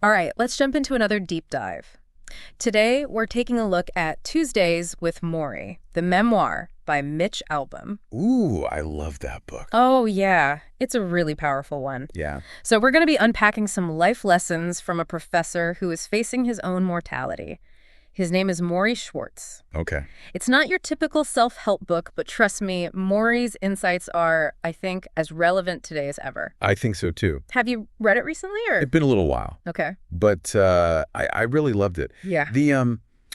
All right, let's jump into another deep dive. Today, we're taking a look at Tuesdays with Morrie, the memoir by Mitch Albom. Ooh, I love that book. Oh, yeah. It's a really powerful one. Yeah. So we're going to be unpacking some life lessons from a professor who is facing his own mortality. His name is Morrie Schwartz. Okay. It's not your typical self-help book, but trust me, Morrie's insights are, I think, as relevant today as ever. I think so, too. Have you read it recently, or? It's been a little while. Okay. But I really loved it. Yeah.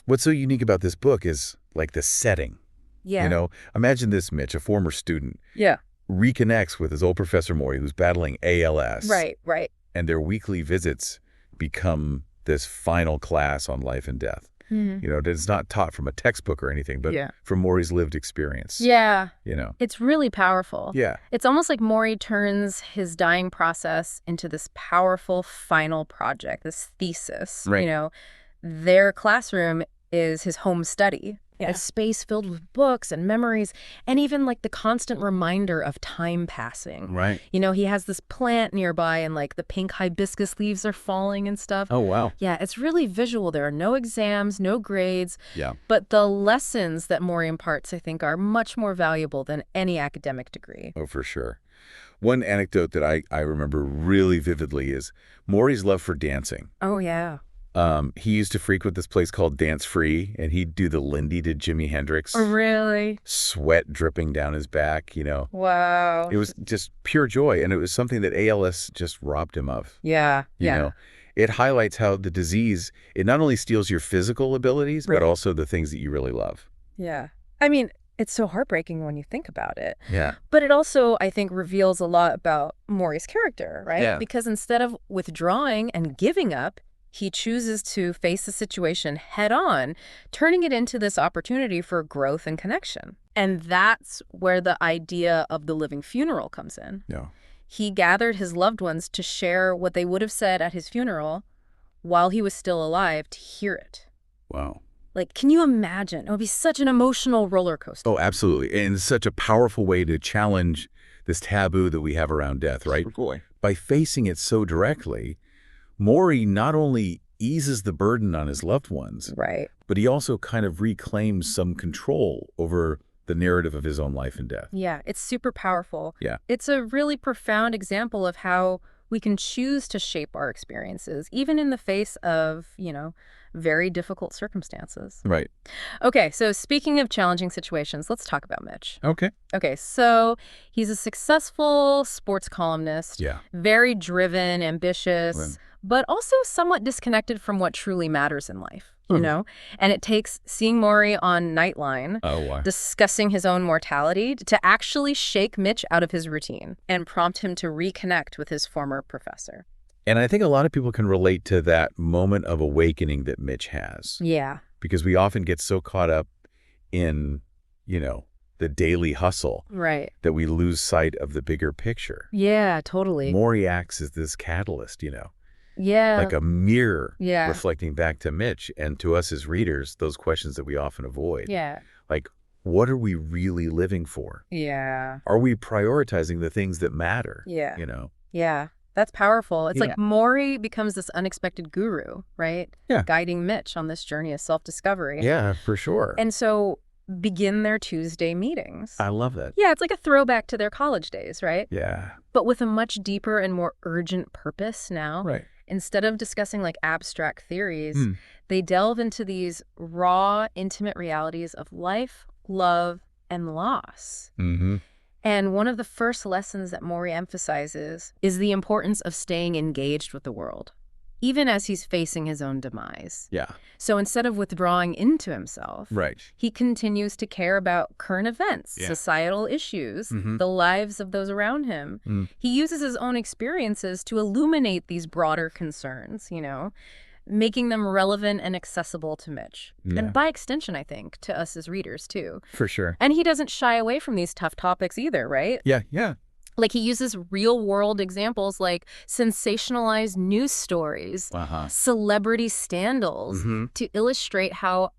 What's so unique about this book is, like, the setting. Yeah. You know, imagine this, Mitch, a former student. Yeah. Reconnects with his old Professor Morrie, who's battling ALS. Right. And their weekly visits become this final class on life and death. Mm-hmm. You know, it's not taught from a textbook or anything, but from Morrie's lived experience. Yeah. You know. It's really powerful. Yeah. It's almost like Morrie turns his dying process into this powerful final project, this thesis. Right. You know, their classroom is his home study. Yeah. A space filled with books and memories, and even like the constant reminder of time passing. Right. You know, he has this plant nearby and like the pink hibiscus leaves are falling and stuff. Oh, wow. Yeah, it's really visual. There are no exams, no grades. Yeah. But the lessons that Morrie imparts, I think, are much more valuable than any academic degree. Oh, for sure. One anecdote that I remember really vividly is Morrie's love for dancing. Oh, yeah. He used to frequent this place called Dance Free, and he'd do the Lindy to Jimi Hendrix. Really? Sweat dripping down his back, you know. Wow. It was just pure joy, and it was something that ALS just robbed him of. Yeah. You know, it highlights how the disease, it not only steals your physical abilities, but also the things that you really love. Yeah. I mean, it's so heartbreaking when you think about it. Yeah. But it also, I think, reveals a lot about Morrie's character, right? Yeah. Because instead of withdrawing and giving up, he chooses to face the situation head on, turning it into this opportunity for growth and connection. And that's where the idea of the living funeral comes in. Yeah. He gathered his loved ones to share what they would have said at his funeral while he was still alive to hear it. Wow. Like, can you imagine? It would be such an emotional roller coaster. Oh, absolutely. And it's such a powerful way to challenge this taboo that we have around death, right? Boy. By facing it so directly, Morrie not only eases the burden on his loved ones, Right. but he also kind of reclaims some control over the narrative of his own life and death. Yeah, it's super powerful. Yeah. It's a really profound example of how we can choose to shape our experiences, even in the face of, you know, very difficult circumstances. Right. Okay, so speaking of challenging situations, let's talk about Mitch. Okay. Okay, so he's a successful sports columnist, Yeah. very driven, ambitious, Right. but also somewhat disconnected from what truly matters in life, you know? And it takes seeing Morrie on Nightline, Oh, wow. discussing his own mortality, to actually shake Mitch out of his routine and prompt him to reconnect with his former professor. And I think a lot of people can relate to that moment of awakening that Mitch has. Yeah. Because we often get so caught up in, you know, the daily hustle Right. that we lose sight of the bigger picture. Yeah, totally. Morrie acts as this catalyst, you know, Yeah. like a mirror Yeah. reflecting back to Mitch and to us as readers, those questions that we often avoid. Yeah. Like, what are we really living for? Yeah. Are we prioritizing the things that matter? Yeah. You know? Yeah. That's powerful. It's Yeah. like Morrie becomes this unexpected guru, right? Yeah. Guiding Mitch on this journey of self-discovery. Yeah, for sure. And so begin their Tuesday meetings. I love that. Yeah, it's like a throwback to their college days, right? Yeah. But with a much deeper and more urgent purpose now. Right. Instead of discussing like abstract theories, they delve into these raw, intimate realities of life, love, and loss. Mm-hmm. And one of the first lessons that Morrie emphasizes is the importance of staying engaged with the world, even as he's facing his own demise. Yeah. So instead of withdrawing into himself, Right. he continues to care about current events, Yeah. societal issues, Mhm. the lives of those around him. Mm. He uses his own experiences to illuminate these broader concerns, you know, making them relevant and accessible to Mitch. Yeah. And by extension, I think, to us as readers, too. For sure. And he doesn't shy away from these tough topics either, right? Yeah. Yeah. Like, he uses real-world examples like sensationalized news stories, Uh-huh. celebrity scandals, Mhm. to illustrate how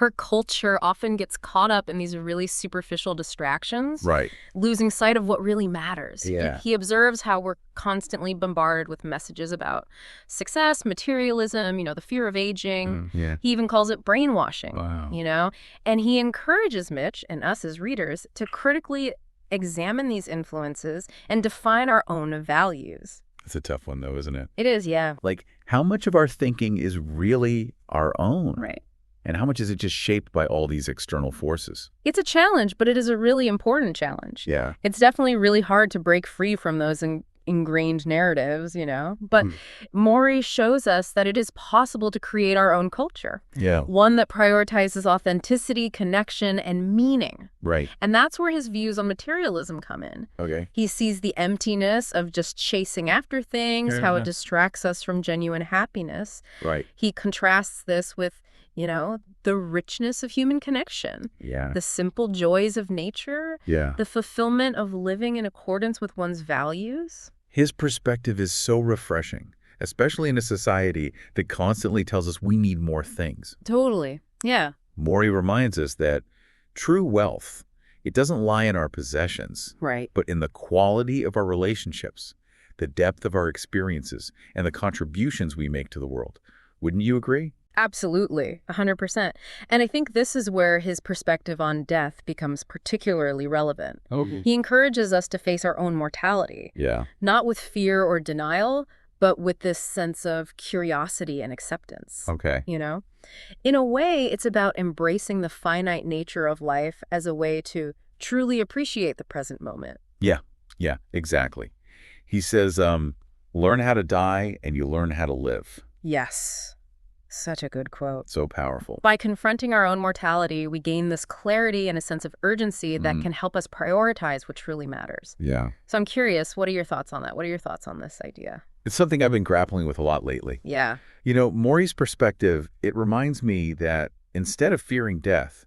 our culture often gets caught up in these really superficial distractions, Right. losing sight of what really matters. Yeah. He observes how we're constantly bombarded with messages about success, materialism, the fear of aging. Yeah. He even calls it brainwashing, Wow. And he encourages Mitch and us as readers to critically examine these influences and define our own values. It's a tough one, though, isn't it? It is, yeah. Like, how much of our thinking is really our own? Right. And how much is it just shaped by all these external forces? It's a challenge, but it is a really important challenge. Yeah. It's definitely really hard to break free from those ingrained narratives, But Morrie shows us that it is possible to create our own culture. Yeah. One that prioritizes authenticity, connection, and meaning. Right. And that's where his views on materialism come in. Okay. He sees the emptiness of just chasing after things, how it distracts us from genuine happiness. Right. He contrasts this with, the richness of human connection. Yeah. The simple joys of nature. Yeah. The fulfillment of living in accordance with one's values. His perspective is so refreshing, especially in a society that constantly tells us we need more things. Totally. Yeah. Morrie reminds us that true wealth, it doesn't lie in our possessions, Right. but in the quality of our relationships, the depth of our experiences, and the contributions we make to the world. Wouldn't you agree? Absolutely. 100%. And I think this is where his perspective on death becomes particularly relevant. Okay. He encourages us to face our own mortality, Yeah. not with fear or denial, but with this sense of curiosity and acceptance. Okay. In a way, it's about embracing the finite nature of life as a way to truly appreciate the present moment. Yeah. Yeah, exactly. He says, learn how to die and you learn how to live. Yes. Such a good quote. So powerful. By confronting our own mortality, we gain this clarity and a sense of urgency that can help us prioritize what truly matters. Yeah. So I'm curious, what are your thoughts on that? What are your thoughts on this idea? It's something I've been grappling with a lot lately. Yeah. Morrie's perspective, it reminds me that instead of fearing death,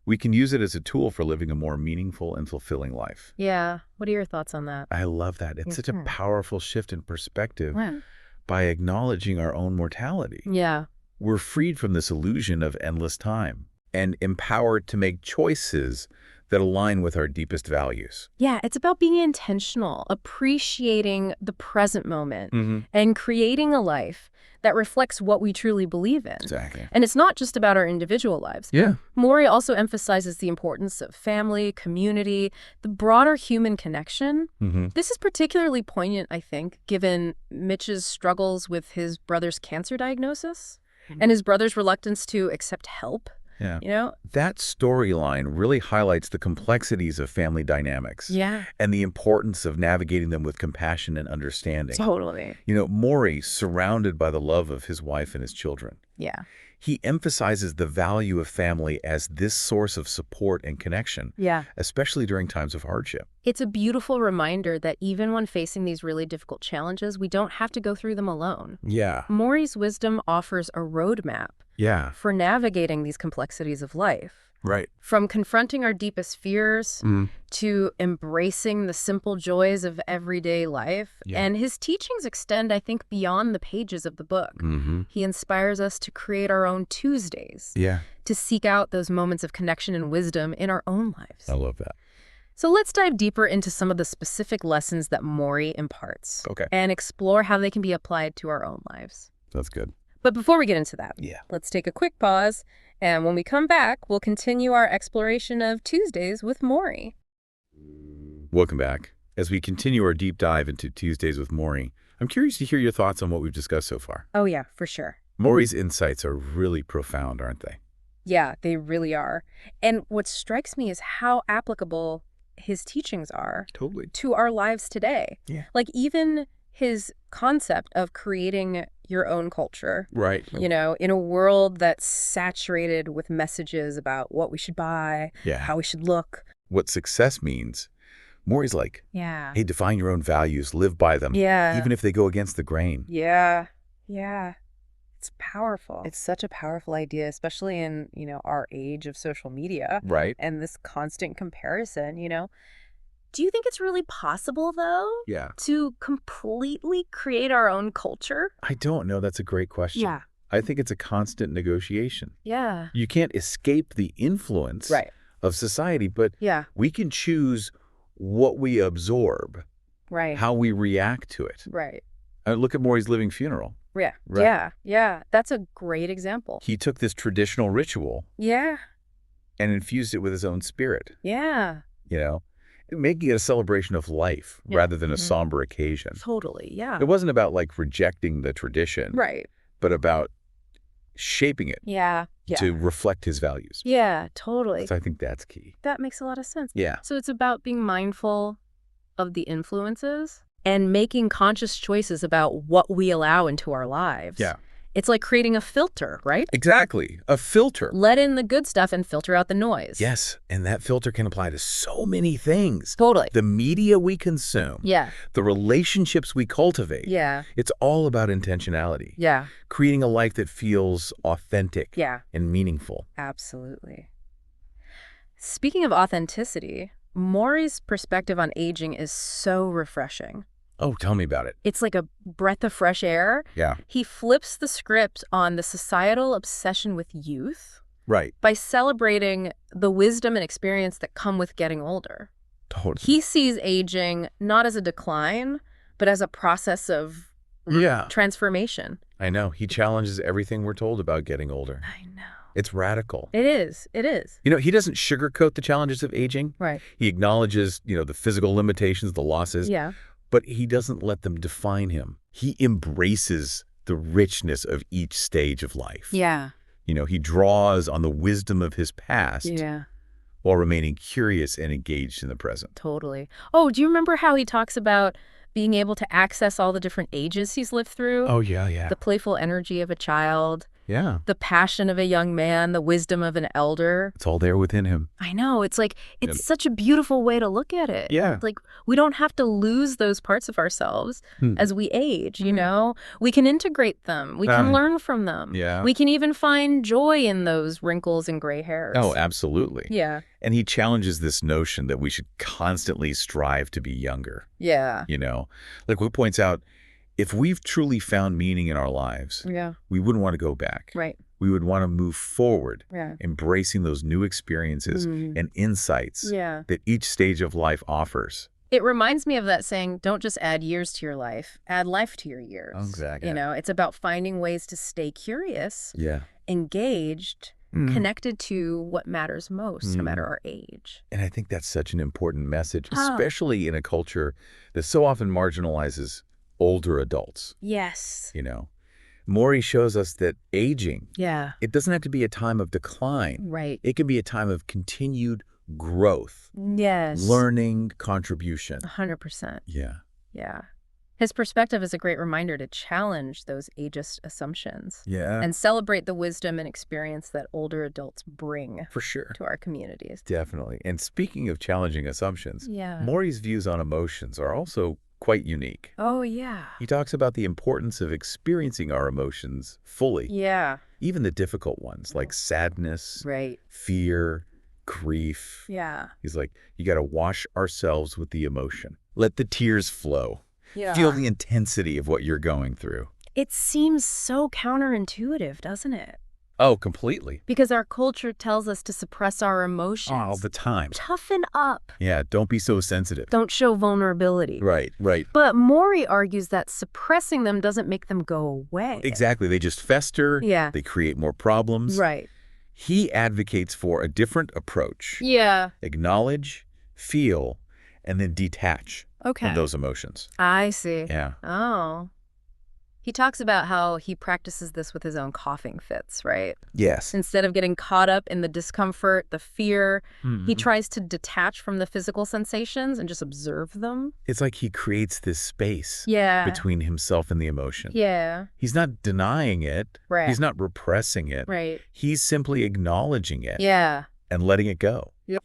we can use it as a tool for living a more meaningful and fulfilling life. Yeah. What are your thoughts on that? I love that. It's such a powerful shift in perspective Yeah. by acknowledging our own mortality. Yeah. We're freed from this illusion of endless time and empowered to make choices that align with our deepest values. Yeah, it's about being intentional, appreciating the present moment, and creating a life that reflects what we truly believe in. Exactly. And it's not just about our individual lives. Yeah. Morrie also emphasizes the importance of family, community, the broader human connection. This is particularly poignant, I think, given Mitch's struggles with his brother's cancer diagnosis and his brother's reluctance to accept help. Yeah. That storyline really highlights the complexities of family dynamics. Yeah. And the importance of navigating them with compassion and understanding. Totally. Morrie, surrounded by the love of his wife and his children. Yeah. He emphasizes the value of family as this source of support and connection. Yeah. Especially during times of hardship. It's a beautiful reminder that even when facing these really difficult challenges, we don't have to go through them alone. Yeah. Morrie's wisdom offers a roadmap for navigating these complexities of life. Right. From confronting our deepest fears to embracing the simple joys of everyday life. Yeah. And his teachings extend, I think, beyond the pages of the book. He inspires us to create our own Tuesdays. Yeah. To seek out those moments of connection and wisdom in our own lives. I love that. So let's dive deeper into some of the specific lessons that Morrie imparts. Okay. And explore how they can be applied to our own lives. That's good. But before we get into that, Yeah. let's take a quick pause. And when we come back, we'll continue our exploration of Tuesdays with Morrie. Welcome back. As we continue our deep dive into Tuesdays with Morrie, I'm curious to hear your thoughts on what we've discussed so far. Oh, yeah, for sure. Morrie's insights are really profound, aren't they? Yeah, they really are. And what strikes me is how applicable his teachings are Totally. to our lives today. Yeah. Like even his concept of creating your own culture. Right. In a world that's saturated with messages about what we should buy, how we should look. What success means. Morrie's like, Yeah. hey, define your own values, live by them, Yeah. even if they go against the grain. Yeah. Yeah. It's powerful. It's such a powerful idea, especially in, our age of social media. Right. And this constant comparison, Do you think it's really possible, though, Yeah. to completely create our own culture? I don't know. That's a great question. Yeah. I think it's a constant negotiation. Yeah. You can't escape the influence Right. of society, but Yeah. we can choose what we absorb, Right. how we react to it. Right. Look at Morrie's living funeral. Yeah. Right. Yeah. Yeah. That's a great example. He took this traditional ritual Yeah. and infused it with his own spirit, Yeah. you know, making it a celebration of life Yeah. rather than a Mhm. somber occasion. Totally. Yeah. It wasn't about like rejecting the tradition, Right. but about shaping it Yeah. Yeah. to reflect his values. Yeah. Totally. So I think that's key. That makes a lot of sense. Yeah. So it's about being mindful of the influences and making conscious choices about what we allow into our lives. Yeah. It's like creating a filter, right? Exactly. A filter. Let in the good stuff and filter out the noise. Yes. And that filter can apply to so many things. Totally. The media we consume, Yeah. the relationships we cultivate. Yeah. It's all about intentionality. Yeah. Creating a life that feels authentic Yeah. and meaningful. Absolutely. Speaking of authenticity, Morrie's perspective on aging is so refreshing. Oh, tell me about it. It's like a breath of fresh air. Yeah. He flips the script on the societal obsession with youth Right. by celebrating the wisdom and experience that come with getting older. Totally. He sees aging not as a decline, but as a process of Yeah. transformation. I know. He challenges everything we're told about getting older. I know. It's radical. It is. It is. You know, he doesn't sugarcoat the challenges of aging. Right. He acknowledges, the physical limitations, the losses, Yeah. but he doesn't let them define him. He embraces the richness of each stage of life. Yeah. He draws on the wisdom of his past Yeah. while remaining curious and engaged in the present. Totally. Oh, do you remember how he talks about being able to access all the different ages he's lived through? Oh, yeah. The playful energy of a child, Yeah. the passion of a young man, the wisdom of an elder. It's all there within him. I know. It's like, it's Yeah. such a beautiful way to look at it. Yeah. Like, we don't have to lose those parts of ourselves as we age, you know? We can integrate them. We can learn from them. Yeah. We can even find joy in those wrinkles and gray hairs. Oh, absolutely. Yeah. And he challenges this notion that we should constantly strive to be younger. Yeah. Like he points out, if we've truly found meaning in our lives, Yeah. we wouldn't want to go back. Right. We would want to move forward, Yeah. embracing those new experiences and insights Yeah. that each stage of life offers. It reminds me of that saying, don't just add years to your life, add life to your years. Exactly. It's about finding ways to stay curious, Yeah. engaged, connected to what matters most, no matter our age. And I think that's such an important message, Oh. especially in a culture that so often marginalizes older adults. Yes. Morrie shows us that aging, Yeah. it doesn't have to be a time of decline. Right. It can be a time of continued growth, Yes. learning, contribution. 100%. Yeah. Yeah. His perspective is a great reminder to challenge those ageist assumptions Yeah. and celebrate the wisdom and experience that older adults bring For sure. to our communities. Definitely. And speaking of challenging assumptions, Yeah. Morrie's views on emotions are also quite unique. Oh, yeah. He talks about the importance of experiencing our emotions fully, Yeah. even the difficult ones like sadness, Right. fear, grief. Yeah. He's like, you got to wash ourselves with the emotion. Let the tears flow. Yeah. Feel the intensity of what you're going through. It seems so counterintuitive, doesn't it? Oh, completely. Because our culture tells us to suppress our emotions. All the time. Toughen up. Yeah, don't be so sensitive. Don't show vulnerability. Right. But Morrie argues that suppressing them doesn't make them go away. Exactly. They just fester. Yeah. They create more problems. Right. He advocates for a different approach. Yeah. Acknowledge, feel, and then detach Okay. from those emotions. I see. Yeah. Oh. He talks about how he practices this with his own coughing fits, right? Yes. Instead of getting caught up in the discomfort, the fear, Mm-hmm. he tries to detach from the physical sensations and just observe them. It's like he creates this space Yeah. between himself and the emotion. Yeah. He's not denying it. Right. He's not repressing it. Right. He's simply acknowledging it Yeah. and letting it go. Yep.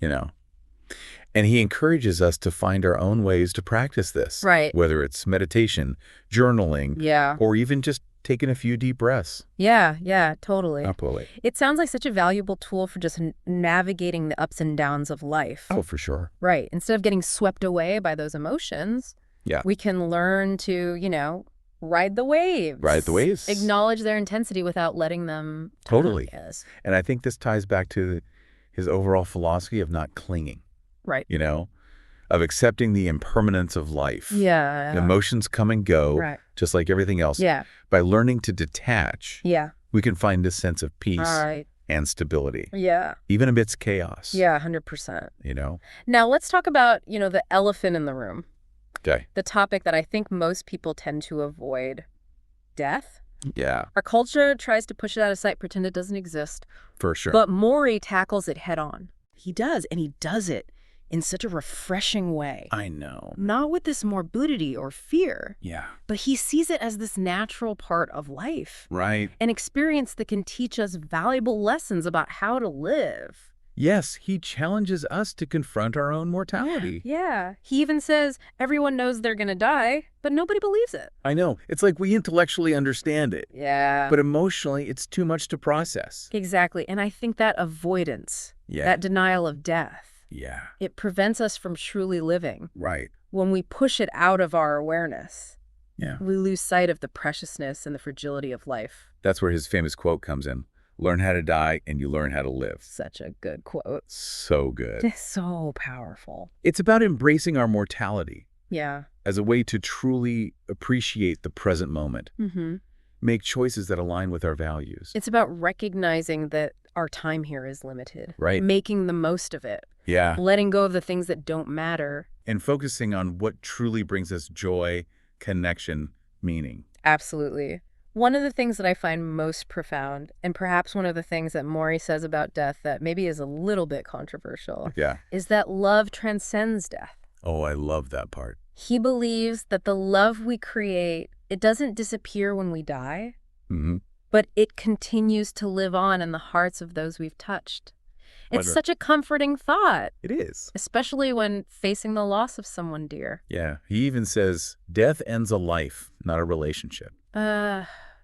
And he encourages us to find our own ways to practice this. Right. Whether it's meditation, journaling, Yeah. or even just taking a few deep breaths. Yeah, totally. Absolutely. It sounds like such a valuable tool for just navigating the ups and downs of life. Oh, for sure. Right. Instead of getting swept away by those emotions, Yeah. we can learn to, Ride the waves. Ride the waves. Acknowledge their intensity without letting them Totally. Yes. And I think this ties back to his overall philosophy of not clinging, Right. Of accepting the impermanence of life. Yeah. Emotions come and go, Right. just like everything else. Yeah. By learning to detach, Yeah. we can find this sense of peace All right. and stability, Yeah. even amidst chaos. Yeah, 100%. Now let's talk about, the elephant in the room. Okay. The topic that I think most people tend to avoid. Death. Yeah, Our culture tries to push it out of sight, pretend it doesn't exist. for sure. But Morrie tackles it head on. He does, and he does it in such a refreshing way. I know. Not with this morbidity or fear, Yeah. but he sees it as this natural part of life. Right. An experience that can teach us valuable lessons about how to live. Yes, he challenges us to confront our own mortality. Yeah. He even says everyone knows they're going to die, but nobody believes it. I know. It's like we intellectually understand it, Yeah. but emotionally it's too much to process. Exactly. And I think that avoidance, Yeah. that denial of death, Yeah. it prevents us from truly living. Right. When we push it out of our awareness, Yeah. we lose sight of the preciousness and the fragility of life. That's where his famous quote comes in. Learn how to die and you learn how to live. Such a good quote. So good. So powerful. It's about embracing our mortality Yeah. as a way to truly appreciate the present moment, Mm-hmm. make choices that align with our values. It's about recognizing that our time here is limited. Right. Making the most of it. Yeah. Letting go of the things that don't matter. And focusing on what truly brings us joy, connection, meaning. Absolutely. One of the things that I find most profound, and perhaps one of the things that Morrie says about death that maybe is a little bit controversial, Yeah. is that love transcends death. Oh, I love that part. He believes that the love we create, it doesn't disappear when we die, Mm-hmm. but it continues to live on in the hearts of those we've touched. It's Wonder- such a comforting thought, It is. especially when facing the loss of someone dear. Yeah. He even says, death ends a life, not a relationship.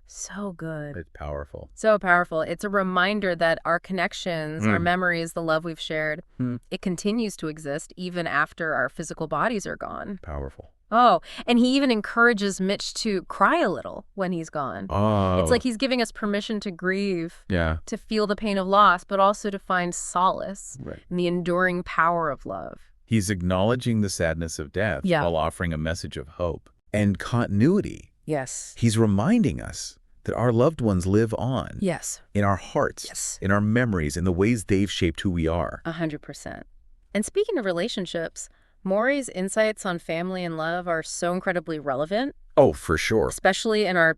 So good. It's powerful. So powerful. It's a reminder that our connections, our Mm. memories, the love we've shared, Mm. it continues to exist even after our physical bodies are gone. Powerful. Oh, and he even encourages Mitch to cry a little when he's gone. Oh. It's like he's giving us permission to grieve, Yeah. to feel the pain of loss, but also to find solace Right. in the enduring power of love. He's acknowledging the sadness of death Yeah. while offering a message of hope and continuity. Yes. He's reminding us that our loved ones live on Yes. in our hearts, Yes. in our memories, in the ways they've shaped who we are. 100%. And speaking of relationships, Morrie's insights on family and love are so incredibly relevant, Oh, for sure. especially in our,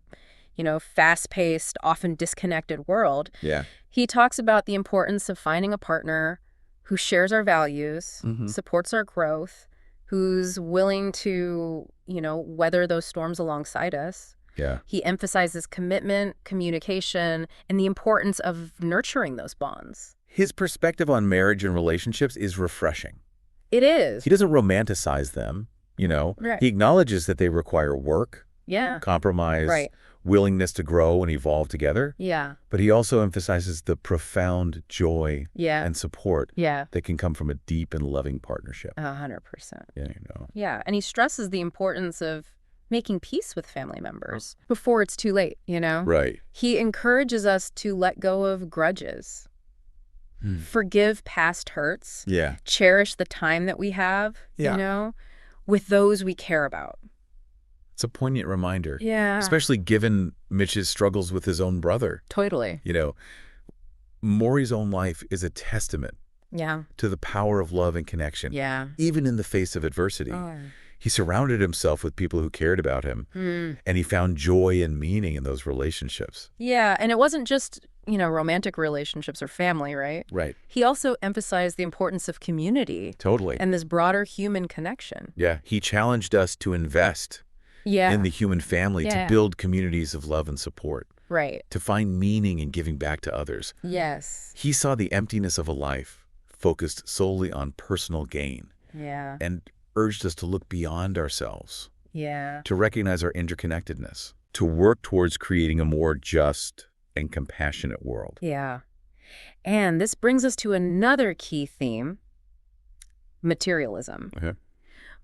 fast-paced, often disconnected world. Yeah. He talks about the importance of finding a partner who shares our values, Mhm. supports our growth, who's willing to, weather those storms alongside us. Yeah. He emphasizes commitment, communication, and the importance of nurturing those bonds. His perspective on marriage and relationships is refreshing. It is. He doesn't romanticize them, Right. He acknowledges that they require work, Yeah. compromise, Right. willingness to grow and evolve together. Yeah. But he also emphasizes the profound joy Yeah. and support Yeah. that can come from a deep and loving partnership. 100%. Yeah, Yeah. And he stresses the importance of making peace with family members before it's too late, Right. He encourages us to let go of grudges, forgive past hurts, Yeah. cherish the time that we have, with those we care about. It's a poignant reminder. Yeah. Especially given Mitch's struggles with his own brother. Totally. Morrie's own life is a testament Yeah. to the power of love and connection, Yeah. even in the face of adversity. Oh. He surrounded himself with people who cared about him, and he found joy and meaning in those relationships. Yeah. And it wasn't just, romantic relationships or family, right? Right. He also emphasized the importance of community Totally. and this broader human connection. Yeah. He challenged us to invest Yeah. in the human family, Yeah. to build communities of love and support, Right. to find meaning in giving back to others. Yes. He saw the emptiness of a life focused solely on personal gain Yeah. and urged us to look beyond ourselves, Yeah. to recognize our interconnectedness, to work towards creating a more just and compassionate world. Yeah. And this brings us to another key theme, materialism. Okay.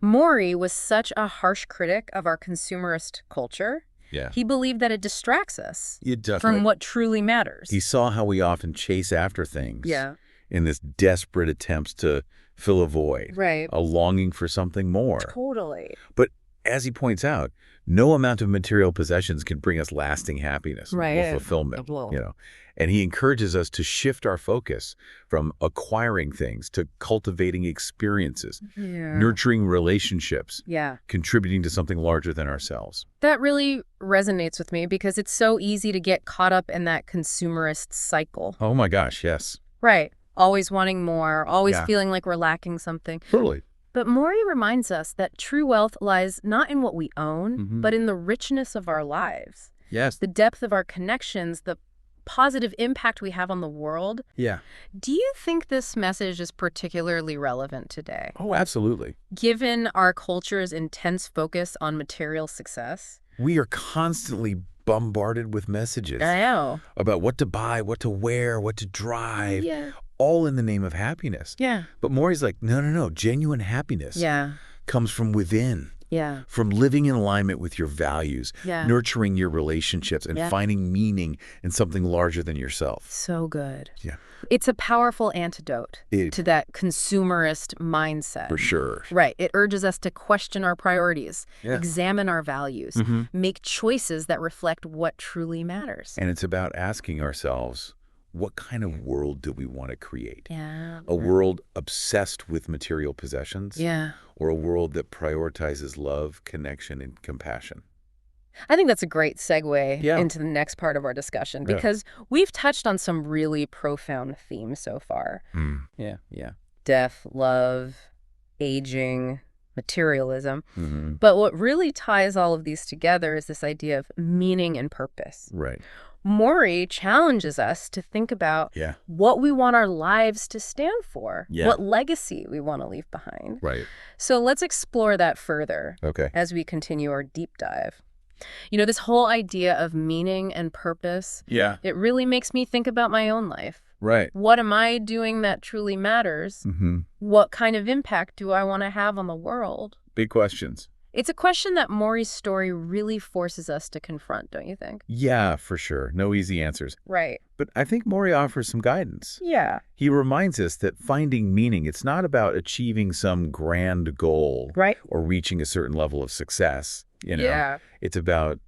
Morrie was such a harsh critic of our consumerist culture, Yeah. He believed that it distracts us It definitely. from what truly matters. He saw how we often chase after things Yeah. in this desperate attempts to fill a void, Right. a longing for something more. Totally. But as he points out, no amount of material possessions can bring us lasting happiness Right. or fulfillment, Well. you know. And he encourages us to shift our focus from acquiring things to cultivating experiences, Yeah. nurturing relationships, Yeah. contributing to something larger than ourselves. That really resonates with me because it's so easy to get caught up in that consumerist cycle. Oh my gosh, yes. Right. Always wanting more, always Yeah. feeling like we're lacking something. Totally. But Morrie reminds us that true wealth lies not in what we own, Mhm. but in the richness of our lives, Yes. the depth of our connections, the positive impact we have on the world. Yeah. Do you think this message is particularly relevant today, Oh, absolutely. given our culture's intense focus on material success? We are constantly bombarded with messages I know. about what to buy, what to wear, what to drive, Yeah. all in the name of happiness. Yeah. But Morrie's like, no. Genuine happiness Yeah. comes from within, Yeah. from living in alignment with your values, Yeah. nurturing your relationships, and Yeah. finding meaning in something larger than yourself. So good. Yeah. It's a powerful antidote It- to that consumerist mindset. For sure. Right. It urges us to question our priorities, Yeah. examine our values, Mhm. make choices that reflect what truly matters. And it's about asking ourselves, what kind of world do we want to create? Yeah. A world obsessed with material possessions? Yeah. Or a world that prioritizes love, connection, and compassion? I think that's a great segue Yeah. into the next part of our discussion Yeah. because we've touched on some really profound themes so far. Yeah, yeah. Death, love, aging, materialism. Mm-hmm. But what really ties all of these together is this idea of meaning and purpose. Right. Morrie challenges us to think about Yeah. what we want our lives to stand for, Yeah. what legacy we want to leave behind. Right. So let's explore that further Okay. as we continue our deep dive. You know, this whole idea of meaning and purpose, Yeah. it really makes me think about my own life. Right. What am I doing that truly matters? Mm-hmm. What kind of impact do I want to have on the world? Big questions. It's a question that Morrie's story really forces us to confront, don't you think? Yeah, for sure. No easy answers. Right. But I think Morrie offers some guidance. Yeah. He reminds us that finding meaning, it's not about achieving some grand goal Right. or reaching a certain level of success. You know, Yeah. it's about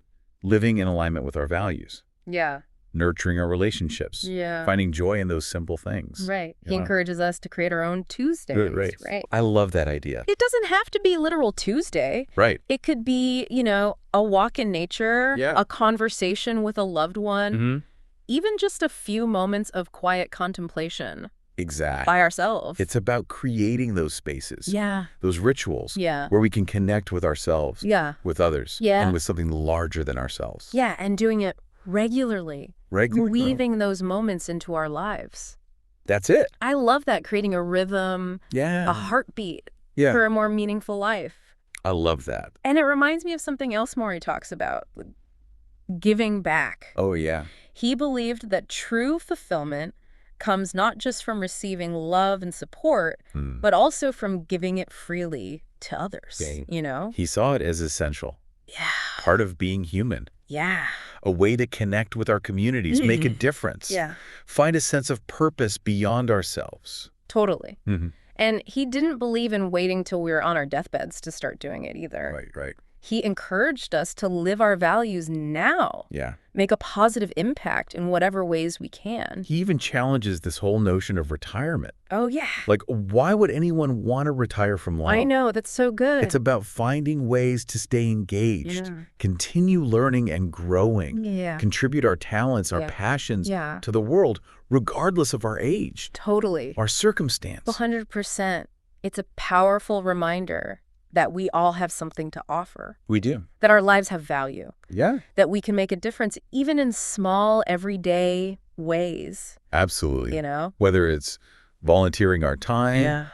living in alignment with our values, Yeah. nurturing our relationships, Yeah. finding joy in those simple things. Right. you He know? encourages us to create our own Tuesdays. Right. I love that idea. It doesn't have to be literal Tuesday. Right. It could be, a walk in nature, Yeah. a conversation with a loved one, Mm-hmm. even just a few moments of quiet contemplation Exactly. by ourselves. It's about creating those spaces, Yeah. those rituals Yeah. where we can connect with ourselves, Yeah. with others, Yeah. and with something larger than ourselves. Yeah. And doing it regularly, Regular. weaving those moments into our lives. That's it. I love that, creating a rhythm, Yeah. a heartbeat Yeah. for a more meaningful life. I love that. And it reminds me of something else Morrie talks about, giving back. Oh, yeah. He believed that true fulfillment comes not just from receiving love and support, Mm. but also from giving it freely to others, Okay. He He saw it as essential, Yeah. part of being human, Yeah. a way to connect with our communities, make a difference, Yeah. find a sense of purpose beyond ourselves. Totally. Mm-hmm. And he didn't believe in waiting till we were on our deathbeds to start doing it either. Right. He encouraged us to live our values now, Yeah. make a positive impact in whatever ways we can. He even challenges this whole notion of retirement. Oh, yeah. Like, why would anyone want to retire from life? I know. That's so good. It's about finding ways to stay engaged, Yeah. continue learning and growing, Yeah. contribute our talents, our Yeah. passions Yeah. to the world, regardless of our age, Totally. our circumstance. 100%. It's a powerful reminder that we all have something to offer, We do. that our lives have value, Yeah. that we can make a difference even in small, everyday ways, Absolutely. you know? Whether it's volunteering our time,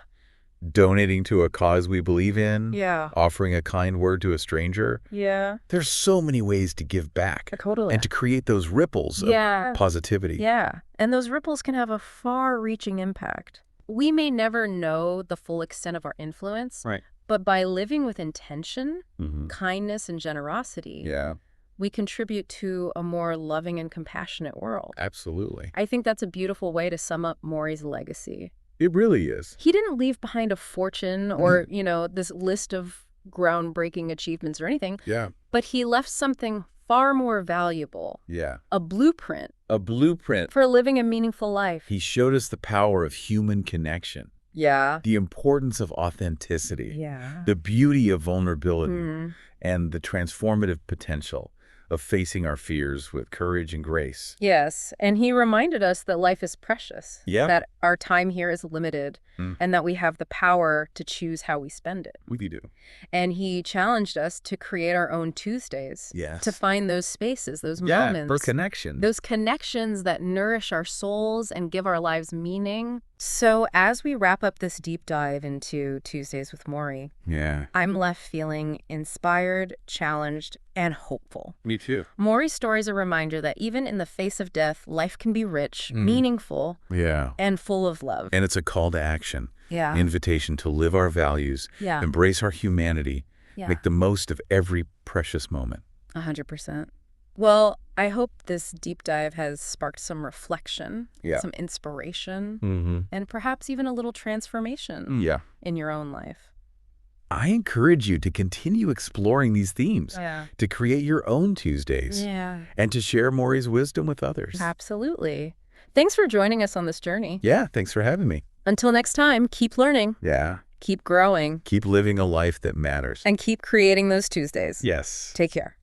donating to a cause we believe in, Yeah. offering a kind word to a stranger. Yeah. There's so many ways to give back Totally. and to create those ripples Yeah. of positivity. Yeah. And those ripples can have a far-reaching impact. We may never know the full extent of our influence, Right. but by living with intention, Mm-hmm. kindness, and generosity, Yeah. we contribute to a more loving and compassionate world. Absolutely. I think that's a beautiful way to sum up Morrie's legacy. It really is. He didn't leave behind a fortune or, this list of groundbreaking achievements or anything, Yeah. but he left something far more valuable. Yeah. A blueprint A blueprint. for living a meaningful life. He showed us the power of human connection, Yeah. the importance of authenticity, Yeah. the beauty of vulnerability, and the transformative potential of facing our fears with courage and grace. Yes, and he reminded us that life is precious, Yeah. that our time here is limited, and that we have the power to choose how we spend it. We do. And he challenged us to create our own Tuesdays, Yes. to find those spaces, those Yeah, moments, for connection. those connections that nourish our souls and give our lives meaning. So as we wrap up this deep dive into Tuesdays with Morrie, Yeah. I'm left feeling inspired, challenged, and hopeful. Me too. Morrie's story is a reminder that even in the face of death, life can be rich, meaningful, Yeah. and full of love. And it's a call to action, Yeah. invitation to live our values, Yeah. embrace our humanity, Yeah. make the most of every precious moment. 100%. Well, I hope this deep dive has sparked some reflection, Yeah. some inspiration, Mm-hmm. and perhaps even a little transformation Yeah. in your own life. I encourage you to continue exploring these themes, Yeah. to create your own Tuesdays, Yeah. and to share Morrie's wisdom with others. Absolutely. Thanks for joining us on this journey. Yeah, thanks for having me. Until next time, keep learning, Yeah. keep growing, Keep living a life that matters. and keep creating those Tuesdays. Yes. Take care.